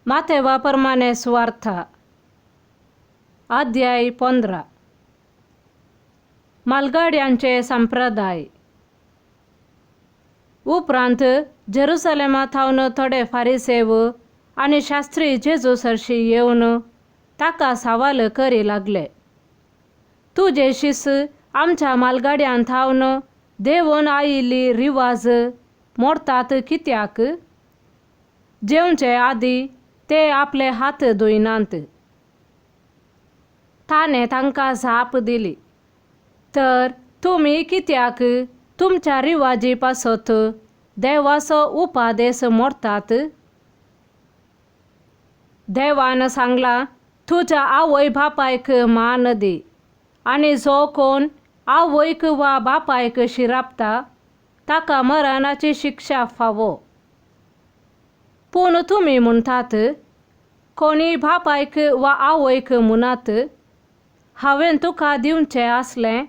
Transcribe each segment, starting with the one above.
माथेवाप्रमाणे स्वार्थ अध्याय 15 मालगाड्यांचे संप्रदाय. उपरांत जेरुसलेमांत थोडे फारिसेव आणि शास्त्री जेजू सरशी येवन ताका सवाल करी लागले. तू जे शिस आमच्या मालगाड्यांत थावन देवून आयिल्ली रिवाज मोडतात कित्याक? जेवचे आदी ते आपले हात धुयनात. ताणे तांकां जाप दिली, तर तुमी कित्याक तुमच्या रिवाजी पासत देवाचो उपादेश मोडतात? देवान सांगला, तुझ्या आवय बापायक मान दी, आणि जो कोण आवयक वा बापायक शिरापता ताका मरणाची शिक्षा फावो. पूण तुमी म्हणटात, कोणी बापायक वा आवयक म्हणत, हांवें तुका दिवचें आसलें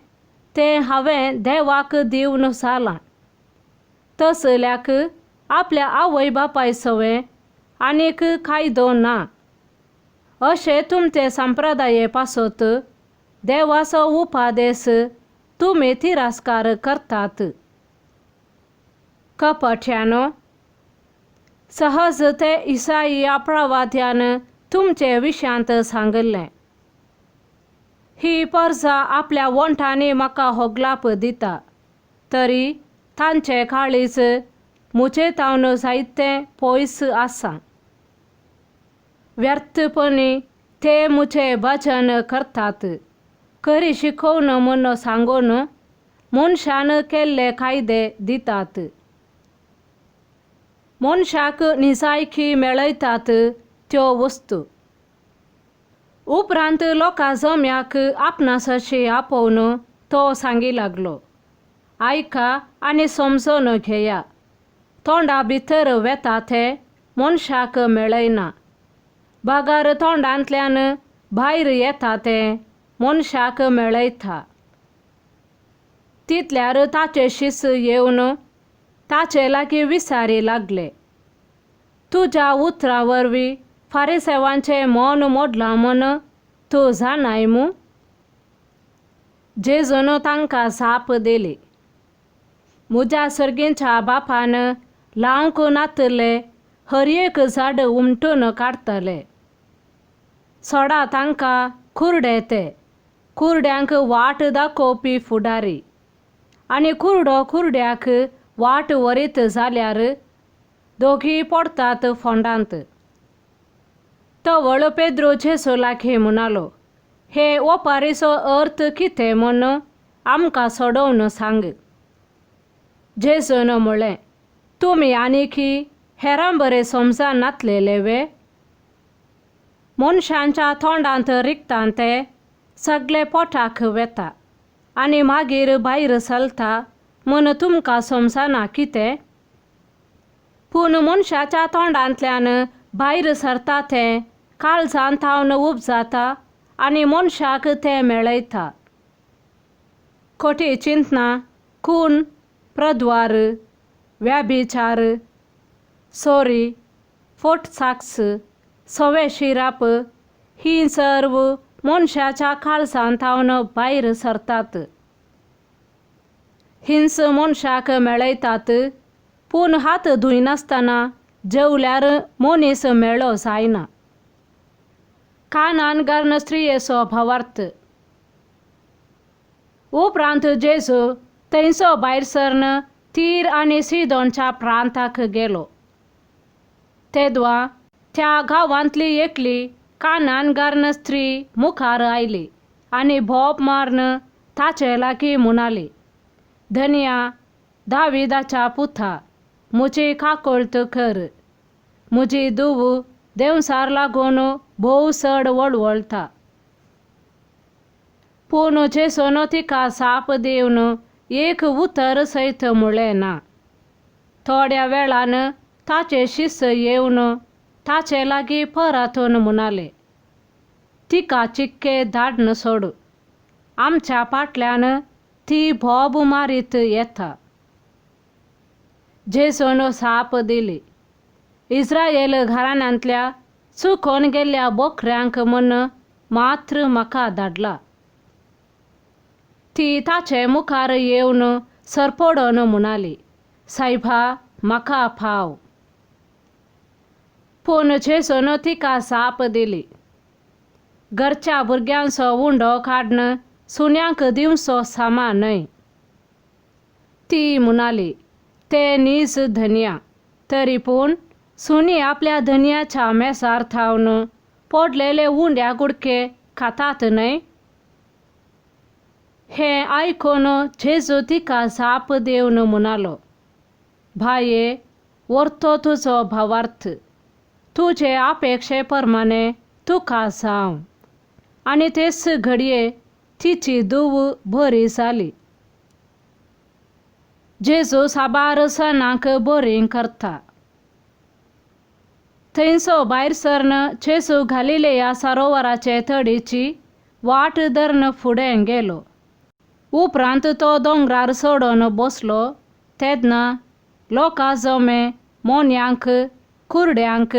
तें हांवें देवाक दिवन जालां. तसल्याक आपल्या आवय बापाय सवें आनीक कायदो ना. अशें तुमचे संप्रदाये पासत देवाचो उपादेश तुमी तिरस्कार करतात. कपट्यानो, सहज ते इसाई प्रवाद्यान तुमचे विशयांत सांगलें. ही परजा आपल्या वंठांनी म्हाका होगलाप दिता, तरी तांचे काळीज मुचे तावन जायतें पयस आसा. व्यर्थपणी ते मुचे भजन करतात, खरी शिकोवन म्हूण सांगून मनशान केल्ले कायदे दितात. मनशाक निजायकी मेळयतात त्यो वस्तू. उपरांत लोकां जम्याक आपणासशी आपोवन तो सांगी लागलो, आयका आनी समजून घेया. तोंडा भितर वेता ते मनशाक मेळयना, बागार तोंडांतल्यान भायर येता ते मनशाक मेळयता. तितल्यार ताचे शिस येवन ताचे लागीं विचारी लागले, तुज्या उतरां वरवीं फारिसेवांचें मन मोडलां म्हूण तूं जाणाय मूं? जेजून तांकां जाप दिली, म्हज्या सर्गीच्या बापान लावंक नातले हर एक झाड उमटून काडतले. सोडा तांकां कुर्डे ते, कुर्ड्यांक वाट दाखोवपी फुडारी, आनी कुर्डो कुर्ड्याक वाट वरीत जाल्यार दोगी पडतात फोंडांत. तवळ पेद्रो जेजू लागीं म्हणालो, हे ओपारीचो अर्थ कितें म्हूण आमकां सोडोवन सांग. जेजून म्हळें, तुमी आनीकी हेरां बरें समजन नातलेले वे? मनशांच्या तोंडांत रिगतात ते सगळे पोटाक वेता आनी मागीर भायर सरता म्हूण तुमकां समजना कितें? पूण मनशाच्या तोंडांतल्यान भायर सरता तें काळजांत थावन उपजाता आनी मनशाक तें मेळयता. खोटी चिंतना, खून, प्रद्वार, व्याभिचार, चोरी, फोटसाक्स, सवे शिराप ही सर्व मनशाच्या काळजांत थावन भायर सरतात. हिंस मनशाक मेळयतात, पूण हात धुयनासतना जेवल्यार मनीस मेळो जायना. कानान घालन स्त्रियेचो भावार्थ. उपरांत जेजू थंयचो भायर सरून तीर आनी सीदोनच्या प्रांताक गेलो. तेदवा त्या गांवांतली एकली कानान घालन स्त्री मुखार आयली आनी भोप मारून ताचे लागीं म्हणाली, धन्या, दाविदाच्या पुता, म्हजी काकोळट कर. म्हजी धूव देंवसार लागून भोव चड वळवळटा. पूण जेजून तिका जाप दिवन एक उतर सयत म्हळें ना. थोड्या वेळान ताचे शिस येवन ताचे लागीं परतून म्हणाले, तिका चिक्के धाडन सोड. आमच्या फाटल्यान ती भोब मारीत येता. जेजून जाप दिली, इस्रायेल घराण्यांतल्या चुकोन गेल्ल्या बोकऱ्यांक म्हण मात्र म्हाका धाडला. ती ताचे मुखार येवन सरपडोन म्हणाली, सायबा, म्हाका पाव. पूण जेसून तिका साप दिली. घरच्या भुरग्यांचो उंडो काडून सुन्यांक दिवचो सामा न्हय. ती म्हणाली, ते नीज धन्या. तरी पूण सुनी आपल्या धन्याच्या मेसार थावन पडलेले उंड्या गुडके खातात न्हय. हें आयकून जेजू तिका साप दिवन म्हणालो, भाये, व्हरतो तुजो भावार्थ. तुजे अपेक्षे प्रमाणे तुका जावं. आनी तेच घडये तिची धूव बरी जाली. जेजू साबार सणांक बरी करता. थंयसो भायर सरन जेजू गालिलेया सरोवराचे थडीची वाट धरून फुडें गेलो. उपरांत तो दोंगरार चडोन बसलो तेन्ना लोकां जमे मोन्यांक, कुरड्यांक,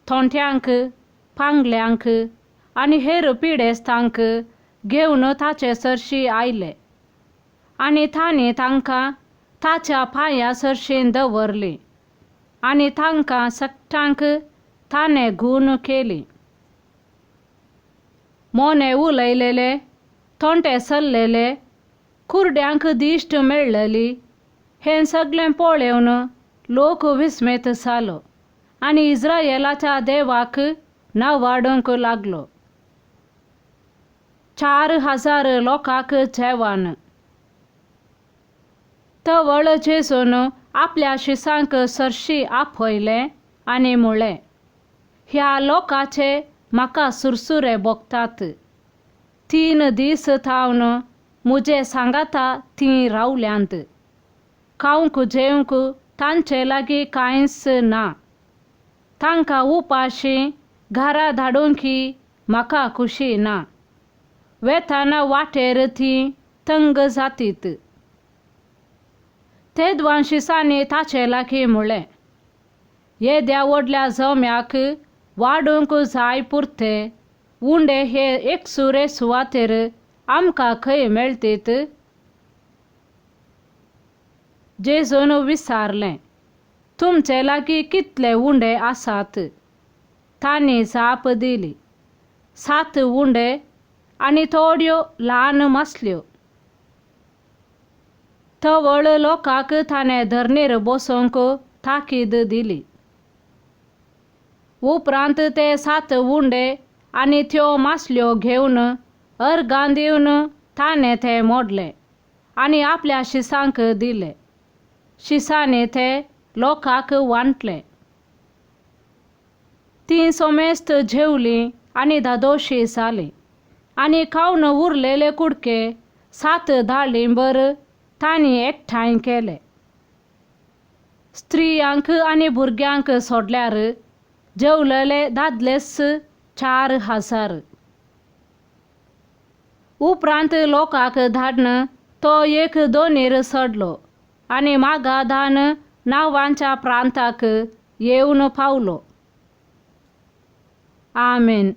थोंट्यांक, पांगल्यांक आनी हेर पिडेस्तांक घेवन ताचे सरशी आयले. आनी तांणी तांकां ताच्या पांया सरशीं दवरलीं आनी तांकां सगळ्यांक ताणें घूण केली. मोने उलयलेले, थोंटे चल्लेले, कुरड्यांक दिश्ट मेळ्ळली, हें सगळें पळोवन लोक विस्मीत जालो आनी इस्रायेलाच्या देवाक नांवाडूंक लागलो. 4,000 लोकांक जेवण. तवळ जेजून आपल्या शिसांक सरशी आपयलें आनी म्हळें, ह्या लोकांचे म्हाका सुरसुरे भोगतात. 3 दीस थावन म्हजे सांगाता तीं रावल्यांत. खावंक जेवंक तांचे लागीं कांयच ना. तांकां उपाशी घरा धाडूंकी म्हाका खुशी ना. वेताना वाटेर तीं तंग जातीत. तेदवान शिसांनी ताचे लागीं म्हळें, येद्या व्हडल्या जम्याक वाडूंक जाय पुरते उंडे हे एकसुरे सुवातेर आमकां खंय मेळटीत? जेजून विचारलें, तुमचे लागीं कितले उंडे आसात? तांणी जाप दिली, 7 उंडे आनी थोड्यो ल्हान मासल्यो. तवळ लोकांक ताणें धरणेर बसोवंक ताकीद दिली. उपरांत ते 7 उंडे आनी त्यो मासल्यो घेवन अर्गां दिवन ताणें ते मोडले आनी आपल्या शिसांक दिले. शिसांनी ते लोकांक वांटले. तीं सोमेस्त जेवलीं आनी धादोशी जालीं आनी खावन उरलेले कुडके 7 धाळींभर तांणी एकठांय केले. स्त्रियांक आनी भुरग्यांक सोडल्यार जेवलेले दादलेच 4,000. उपरांत लोकांक धाडन तो एक दोनीर चडलो आनी मागादान नांवांच्या प्रांताक येवन पावलो. आमेन.